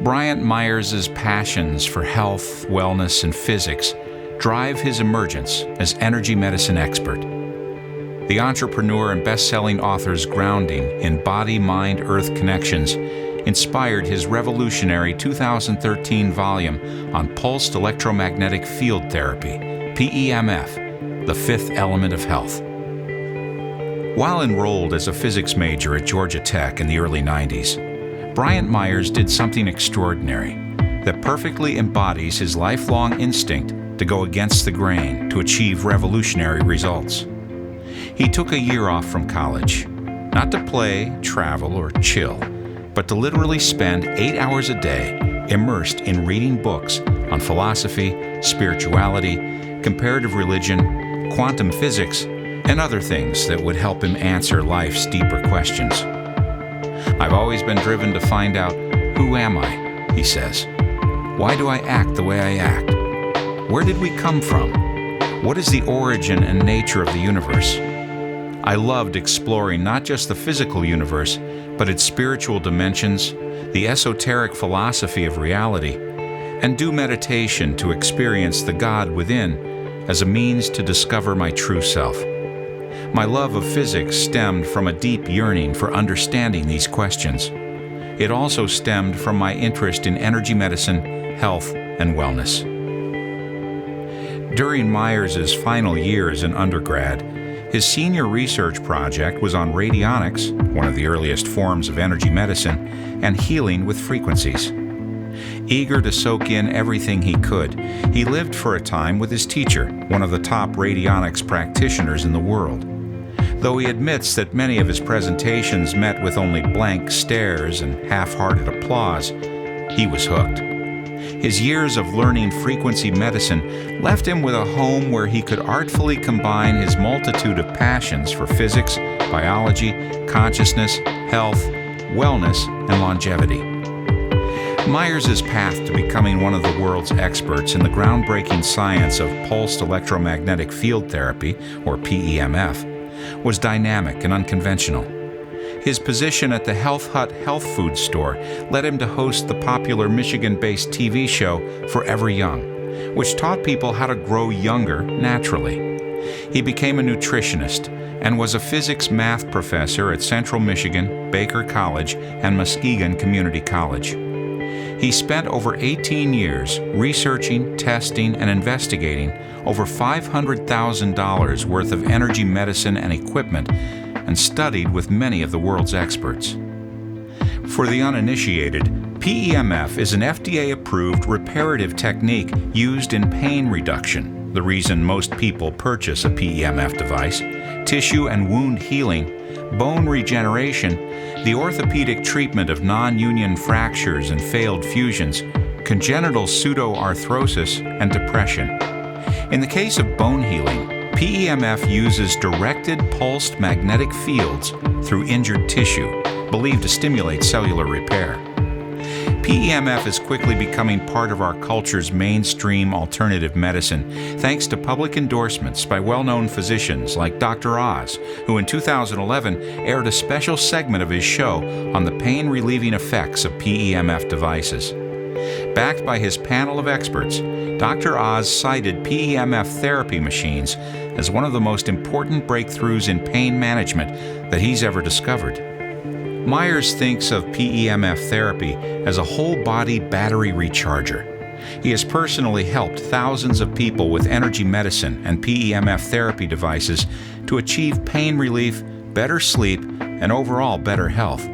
Bryant Meyers' passions for health, wellness, and physics drive his emergence as energy medicine expert. The entrepreneur and best-selling author's grounding in body-mind-earth connections inspired his revolutionary 2013 volume on pulsed electromagnetic field therapy, PEMF, the fifth element of health. While enrolled as a physics major at Georgia Tech in the early 90s, Bryant Meyers did something extraordinary that perfectly embodies his lifelong instinct to go against the grain to achieve revolutionary results. He took a year off from college, not to play, travel, or chill, but to literally spend 8 hours a day immersed in reading books on philosophy, spirituality, comparative religion, quantum physics, and other things that would help him answer life's deeper questions. "I've always been driven to find out, who am I?" he says. "Why do I act the way I act? Where did we come from? What is the origin and nature of the universe?" I loved exploring not just the physical universe, but its spiritual dimensions, the esoteric philosophy of reality, and do meditation to experience the God within as a means to discover my true self. My love of physics stemmed from a deep yearning for understanding these questions. It also stemmed from my interest in energy medicine, health, and wellness. During Meyers' final years in undergrad, his senior research project was on radionics, one of the earliest forms of energy medicine, and healing with frequencies. Eager to soak in everything he could, he lived for a time with his teacher, one of the top radionics practitioners in the world. Though he admits that many of his presentations met with only blank stares and half-hearted applause, he was hooked. His years of learning frequency medicine left him with a home where he could artfully combine his multitude of passions for physics, biology, consciousness, health, wellness, and longevity. Meyers' path to becoming one of the world's experts in the groundbreaking science of pulsed electromagnetic field therapy, or PEMF, was dynamic and unconventional. His position at the Health Hut health food store led him to host the popular Michigan-based TV show Forever Young, which taught people how to grow younger naturally. He became a nutritionist and was a physics math professor at Central Michigan, Baker College, and Muskegon Community College. He spent over 18 years researching, testing, and investigating over $500,000 worth of energy medicine and equipment, and studied with many of the world's experts. For the uninitiated, PEMF is an FDA-approved reparative technique used in pain reduction, the reason most people purchase a PEMF device, tissue and wound healing, bone regeneration, the orthopedic treatment of non-union fractures and failed fusions, congenital pseudoarthrosis, and depression. In the case of bone healing, PEMF uses directed pulsed magnetic fields through injured tissue, believed to stimulate cellular repair. PEMF is quickly becoming part of our culture's mainstream alternative medicine, thanks to public endorsements by well-known physicians like Dr. Oz, who in 2011 aired a special segment of his show on the pain-relieving effects of PEMF devices. Backed by his panel of experts, Dr. Oz cited PEMF therapy machines as one of the most important breakthroughs in pain management that he's ever discovered. Meyers thinks of PEMF therapy as a whole-body battery recharger. He has personally helped thousands of people with energy medicine and PEMF therapy devices to achieve pain relief, better sleep, and overall better health.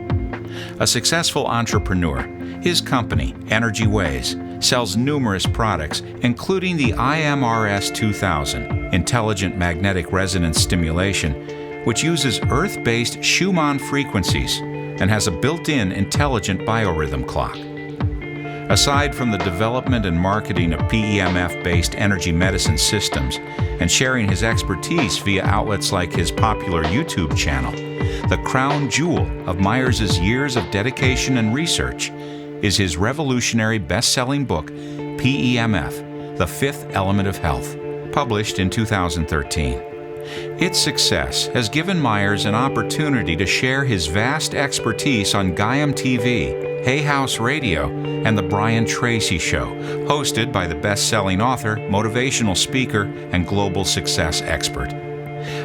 A successful entrepreneur, his company, Energy Ways, sells numerous products, including the IMRS 2000, Intelligent Magnetic Resonance Stimulation, which uses Earth-based Schumann frequencies and has a built-in intelligent biorhythm clock. Aside from the development and marketing of PEMF-based energy medicine systems and sharing his expertise via outlets like his popular YouTube channel, the crown jewel of Meyers' years of dedication and research is his revolutionary best-selling book, PEMF, The Fifth Element of Health, published in 2013. Its success has given Meyers an opportunity to share his vast expertise on Gaiam TV Hay House Radio, and The Brian Tracy Show, hosted by the best-selling author, motivational speaker, and global success expert.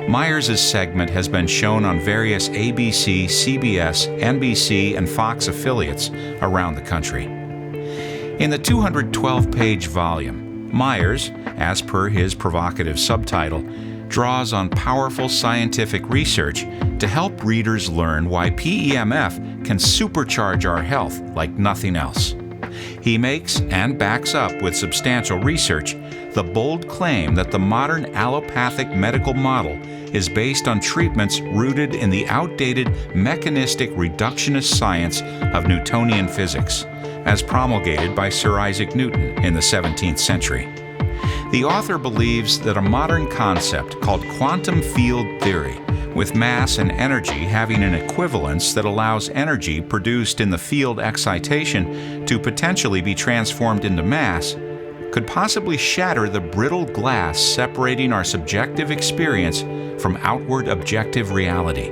Meyers' segment has been shown on various ABC, CBS, NBC, and Fox affiliates around the country. In the 212-page volume, Meyers, as per his provocative subtitle, draws on powerful scientific research to help readers learn why PEMF can supercharge our health like nothing else. He makes and backs up with substantial research the bold claim that the modern allopathic medical model is based on treatments rooted in the outdated mechanistic reductionist science of Newtonian physics, as promulgated by Sir Isaac Newton in the 17th century. The author believes that a modern concept called quantum field theory, with mass and energy having an equivalence that allows energy produced in the field excitation to potentially be transformed into mass, could possibly shatter the brittle glass separating our subjective experience from outward objective reality.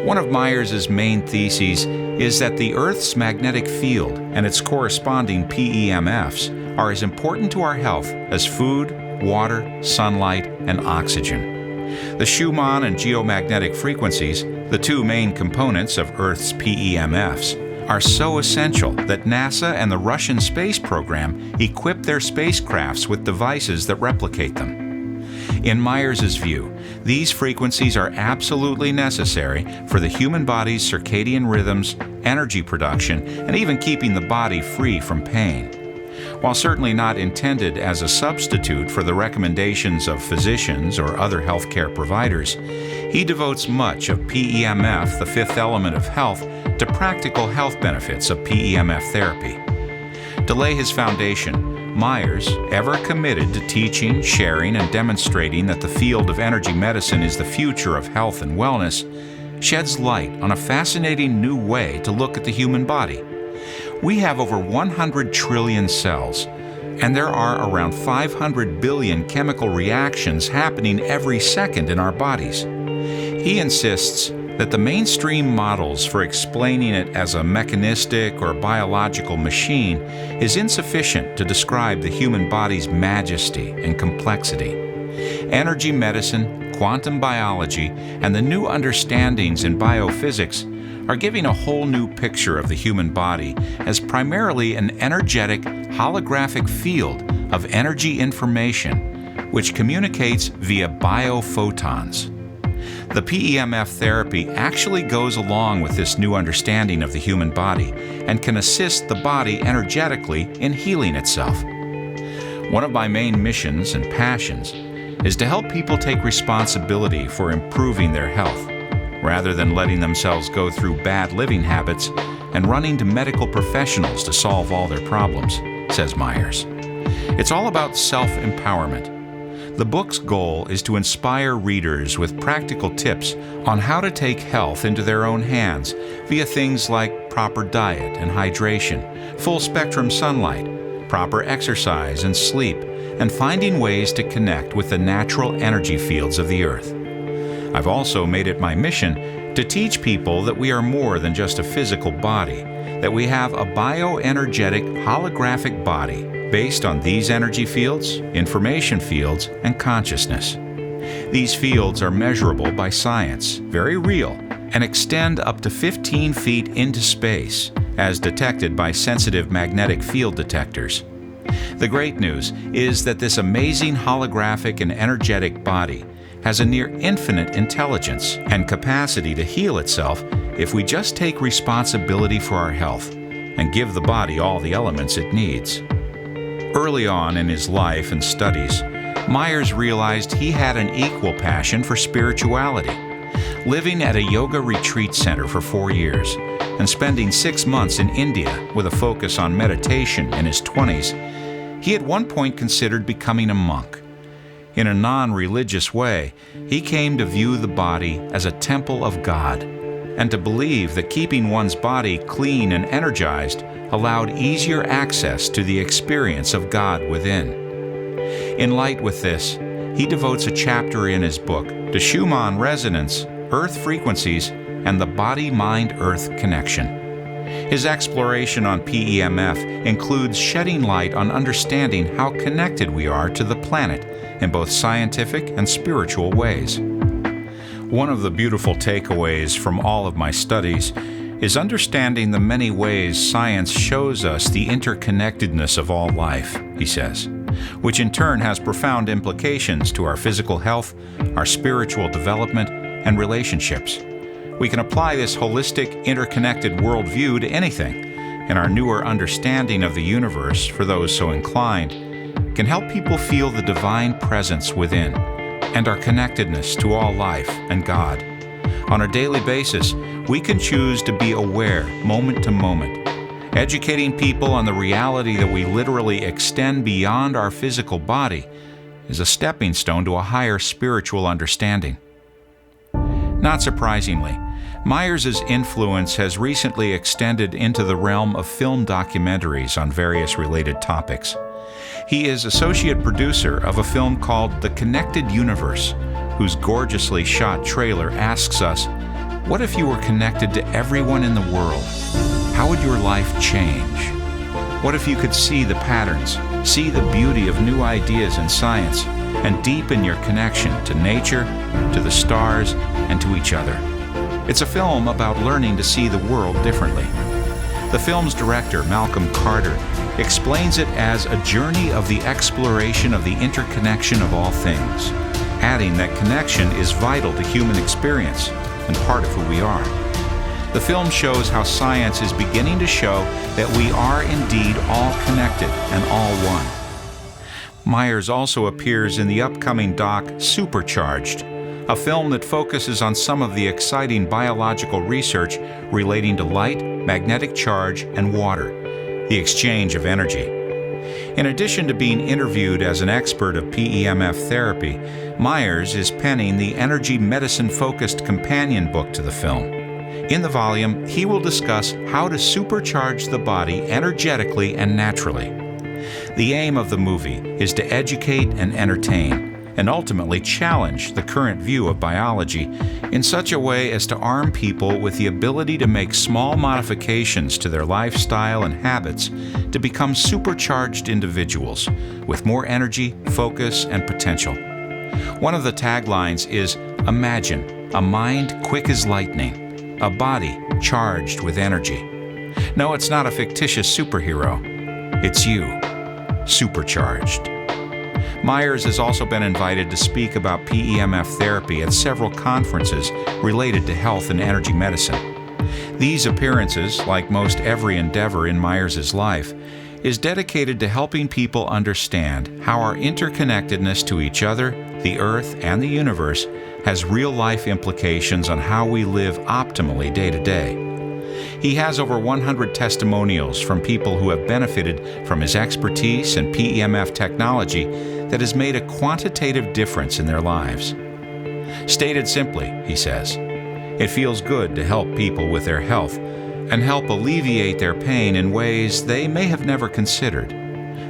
One of Meyers' main theses is that the Earth's magnetic field and its corresponding PEMFs are as important to our health as food, water, sunlight, and oxygen. The Schumann and geomagnetic frequencies, the two main components of Earth's PEMFs, are so essential that NASA and the Russian space program equip their spacecrafts with devices that replicate them. In Meyers' view, these frequencies are absolutely necessary for the human body's circadian rhythms, energy production, and even keeping the body free from pain. While certainly not intended as a substitute for the recommendations of physicians or other healthcare providers, he devotes much of PEMF, the fifth element of health, to practical health benefits of PEMF therapy. To lay his foundation, Meyers, ever committed to teaching, sharing, and demonstrating that the field of energy medicine is the future of health and wellness, sheds light on a fascinating new way to look at the human body. We have over 100 trillion cells, and there are around 500 billion chemical reactions happening every second in our bodies. He insists that the mainstream models for explaining it as a mechanistic or biological machine is insufficient to describe the human body's majesty and complexity. Energy medicine, quantum biology, and the new understandings in biophysics are giving a whole new picture of the human body as primarily an energetic, holographic field of energy information which communicates via biophotons. The PEMF therapy actually goes along with this new understanding of the human body and can assist the body energetically in healing itself. One of my main missions and passions is to help people take responsibility for improving their health, rather than letting themselves go through bad living habits and running to medical professionals to solve all their problems, says Meyers. It's all about self-empowerment. The book's goal is to inspire readers with practical tips on how to take health into their own hands via things like proper diet and hydration, full-spectrum sunlight, proper exercise and sleep, and finding ways to connect with the natural energy fields of the earth. I've also made it my mission to teach people that we are more than just a physical body, that we have a bioenergetic holographic body based on these energy fields, information fields, and consciousness. These fields are measurable by science, very real, and extend up to 15 feet into space, as detected by sensitive magnetic field detectors. The great news is that this amazing holographic and energetic body has a near infinite intelligence and capacity to heal itself if we just take responsibility for our health and give the body all the elements it needs. Early on in his life and studies, Meyers realized he had an equal passion for spirituality. Living at a yoga retreat center for 4 years and spending 6 months in India with a focus on meditation in his 20s, he at one point considered becoming a monk. In a non-religious way, he came to view the body as a temple of God, and to believe that keeping one's body clean and energized allowed easier access to the experience of God within. In light with this, he devotes a chapter in his book to Schumann resonance, earth frequencies, and the body-mind-earth connection. His exploration on PEMF includes shedding light on understanding how connected we are to the planet in both scientific and spiritual ways. One of the beautiful takeaways from all of my studies is understanding the many ways science shows us the interconnectedness of all life, he says, which in turn has profound implications to our physical health, our spiritual development, and relationships. We can apply this holistic, interconnected worldview to anything, and our newer understanding of the universe, for those so inclined, can help people feel the divine presence within and our connectedness to all life and God. On a daily basis, we can choose to be aware moment to moment. Educating people on the reality that we literally extend beyond our physical body is a stepping stone to a higher spiritual understanding. Not surprisingly, Meyers' influence has recently extended into the realm of film documentaries on various related topics. He is associate producer of a film called The Connected Universe, whose gorgeously shot trailer asks us, what if you were connected to everyone in the world? How would your life change? What if you could see the patterns, see the beauty of new ideas in science, and deepen your connection to nature, to the stars, and to each other? It's a film about learning to see the world differently. The film's director, Malcolm Carter, explains it as a journey of the exploration of the interconnection of all things, adding that connection is vital to human experience and part of who we are. The film shows how science is beginning to show that we are indeed all connected and all one. Meyers also appears in the upcoming doc Supercharged, a film that focuses on some of the exciting biological research relating to light, magnetic charge, and water, the exchange of energy. In addition to being interviewed as an expert of PEMF therapy, Meyers is penning the energy medicine-focused companion book to the film. In the volume, he will discuss how to supercharge the body energetically and naturally. The aim of the movie is to educate and entertain, and ultimately challenge the current view of biology in such a way as to arm people with the ability to make small modifications to their lifestyle and habits to become supercharged individuals with more energy, focus, and potential. One of the taglines is, "Imagine a mind quick as lightning, a body charged with energy." No, it's not a fictitious superhero. It's you, supercharged. Meyers has also been invited to speak about PEMF therapy at several conferences related to health and energy medicine. These appearances, like most every endeavor in Meyers' life, is dedicated to helping people understand how our interconnectedness to each other, the earth, and the universe has real-life implications on how we live optimally day to day. He has over 100 testimonials from people who have benefited from his expertise and PEMF technology that has made a quantitative difference in their lives. Stated simply, he says, it feels good to help people with their health and help alleviate their pain in ways they may have never considered.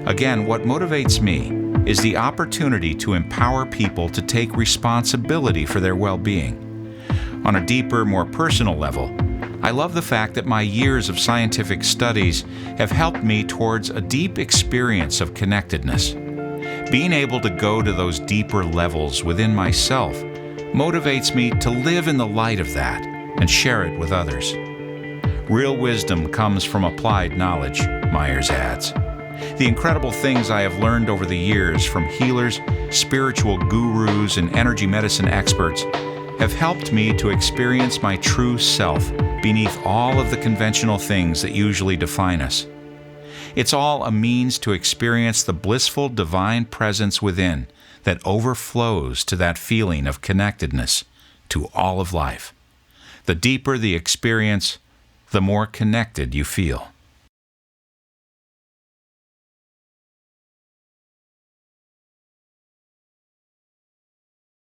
Again, what motivates me is the opportunity to empower people to take responsibility for their well-being. On a deeper, more personal level, I love the fact that my years of scientific studies have helped me towards a deep experience of connectedness. Being able to go to those deeper levels within myself motivates me to live in the light of that and share it with others. Real wisdom comes from applied knowledge, Meyers adds. The incredible things I have learned over the years from healers, spiritual gurus, and energy medicine experts have helped me to experience my true self beneath all of the conventional things that usually define us. It's all a means to experience the blissful divine presence within that overflows to that feeling of connectedness to all of life. The deeper the experience, the more connected you feel.